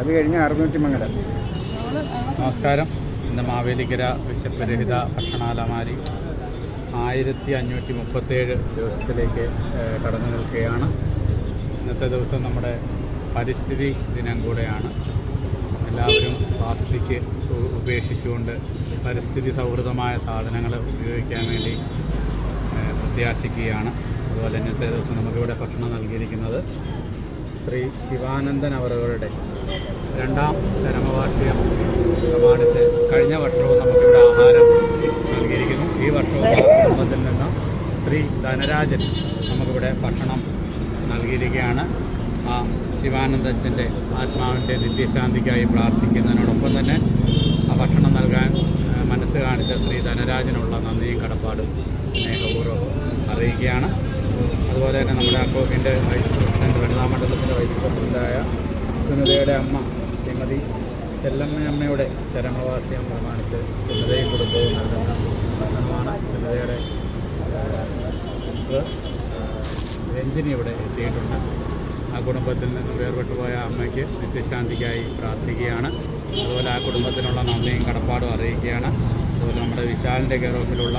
അത് കഴിഞ്ഞ് 600 മംഗലം. നമസ്കാരം. ഇന്ന് മാവേലിക്കര വിശപ്പരഹിത ഭക്ഷണാലമാരി 1537 ദിവസത്തിലേക്ക് കടന്നു നിൽക്കുകയാണ്. ഇന്നത്തെ ദിവസം നമ്മുടെ പരിസ്ഥിതി ദിനം കൂടെയാണ്. എല്ലാവരും പ്ലാസ്റ്റിക് ഉപേക്ഷിച്ചുകൊണ്ട് പരിസ്ഥിതി സൗഹൃദമായ സാധനങ്ങൾ ഉപയോഗിക്കാൻ വേണ്ടി പ്രത്യാശിക്കുകയാണ്. അതുപോലെ ഇന്നത്തെ ദിവസം നമുക്കിവിടെ ഭക്ഷണം നൽകിയിരിക്കുന്നത് ശ്രീ ശിവാനന്ദൻ അവറുകളുടെ 2ാം ചരമവാർഷികം പ്രമാണിച്ച് കഴിഞ്ഞ വർഷവും നമുക്കിവിടെ ആഹാരം നൽകിയിരിക്കുന്നു. ഈ വർഷവും കുടുംബത്തിൽ നിന്ന് ശ്രീ ധനരാജൻ നമുക്കിവിടെ ഭക്ഷണം നൽകിയിരിക്കുകയാണ്. ആ ശിവാനന്ദച്ചൻ്റെ ആത്മാവിൻ്റെ നിത്യശാന്തിക്കായി പ്രാർത്ഥിക്കുന്നതിനോടൊപ്പം തന്നെ ആ ഭക്ഷണം നൽകാൻ മനസ്സ് കാണിച്ച ശ്രീ ധനരാജനുള്ള നന്ദിയും കടപ്പാടും സ്നേഹപൂർവ്വം അറിയിക്കുകയാണ്. അതുപോലെ തന്നെ നമ്മുടെ അക്കോക്കിൻ്റെ വൈസ് പ്രസിഡൻറ്റ്, വനിതാ മണ്ഡലത്തിൻ്റെ വൈസ് പ്രസിഡൻ്റായ സുനിതയുടെ അമ്മ ശ്രീമതി ചെല്ലമ്മയമ്മയുടെ ചരമവാർഷികം പ്രമാണിച്ച് സുനിതയും കുടുംബവും നൽകുന്ന ഭക്ഷണമാണ്. സുനിതയുടെ സിസ്റ്റർ രഞ്ജിനി ഇവിടെ എത്തിയിട്ടുണ്ട്. ആ കുടുംബത്തിൽ നിന്ന് വേർപെട്ടുപോയ അമ്മയ്ക്ക് നിത്യശാന്തിക്കായി പ്രാർത്ഥിക്കുകയാണ്. അതുപോലെ ആ കുടുംബത്തിനുള്ള നന്ദിയും കടപ്പാടും അറിയിക്കുകയാണ്. അതുപോലെ നമ്മുടെ വിശാലിൻ്റെ കെയർ ഓഫിലുള്ള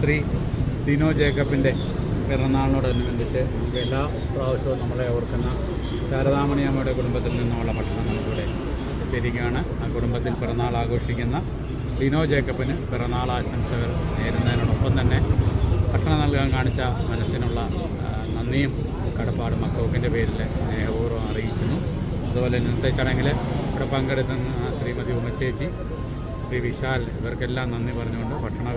ശ്രീ ഡിനോ ജേക്കബിൻ്റെ പിറന്നാളിനോടനുബന്ധിച്ച് എല്ലാ പ്രാവശ്യവും നമ്മളെ ഓർക്കുന്ന ശാരദാമണി അമ്മയുടെ കുടുംബത്തിൽ നിന്നുമുള്ള ഭക്ഷണം നമുക്കിവിടെ എത്തിയിരിക്കുകയാണ്. ആ കുടുംബത്തിൽ പിറന്നാൾ ആഘോഷിക്കുന്ന ഡിനോ ജേക്കബിന് പിറന്നാൾ ആശംസകൾ നേരുന്നതിനോടൊപ്പം തന്നെ ഭക്ഷണം നൽകാൻ കാണിച്ച മനസ്സിനുള്ള നന്ദിയും കടപ്പാടും അക്കോക്കിൻ്റെ പേരിൽ സ്നേഹപൂർവ്വം അറിയിക്കുന്നു. അതുപോലെ ഇന്നത്തെ ചടങ്ങിൽ ഇവിടെ പങ്കെടുക്കുന്ന ശ്രീമതി ഉമ്മച്ചേച്ചി, ശ്രീ വിശാൽ, ഇവർക്കെല്ലാം നന്ദി പറഞ്ഞുകൊണ്ട് ഭക്ഷണ